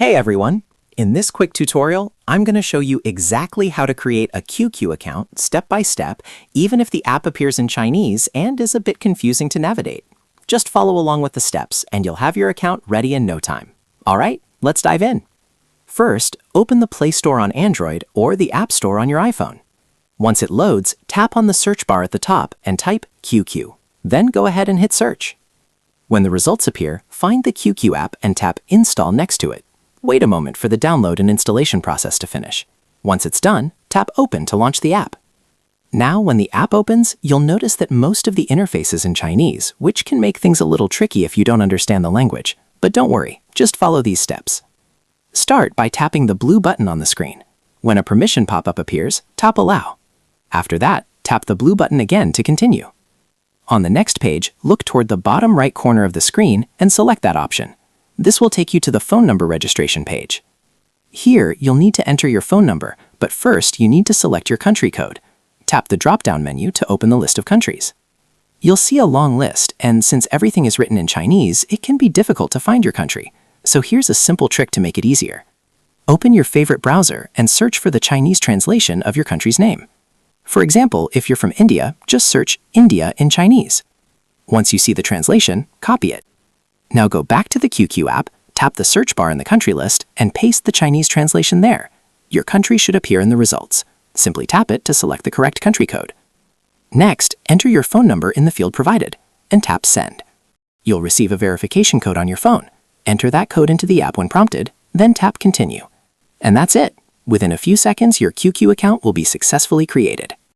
Hey everyone! In this quick tutorial, I'm going to show you exactly how to create a QQ account step by step, even if the app appears in Chinese and is a bit confusing to navigate. Just follow along with the steps and you'll have your account ready in no time. Alright, let's dive in. First, open the Play Store on Android or the App Store on your iPhone. Once it loads, tap on the search bar at the top and type QQ. Then go ahead and hit search. When the results appear, find the QQ app and tap Install next to it. Wait a moment for the download and installation process to finish. Once it's done, tap Open to launch the app. Now, when the app opens, you'll notice that most of the interface is in Chinese, which can make things a little tricky if you don't understand the language. But don't worry, just follow these steps. Start by tapping the blue button on the screen. When a permission pop-up appears, tap Allow. After that, tap the blue button again to continue. On the next page, look toward the bottom right corner of the screen and select that option. This will take you to the phone number registration page. Here, you'll need to enter your phone number, but first you need to select your country code. Tap the drop-down menu to open the list of countries. You'll see a long list, and since everything is written in Chinese, it can be difficult to find your country. So here's a simple trick to make it easier. Open your favorite browser and search for the Chinese translation of your country's name. For example, if you're from India, just search India in Chinese. Once you see the translation, copy it. Now go back to the QQ app, tap the search bar in the country list, and paste the Chinese translation there. Your country should appear in the results. Simply tap it to select the correct country code. Next, enter your phone number in the field provided, and tap Send. You'll receive a verification code on your phone. Enter that code into the app when prompted, then tap Continue. And that's it. Within a few seconds, your QQ account will be successfully created.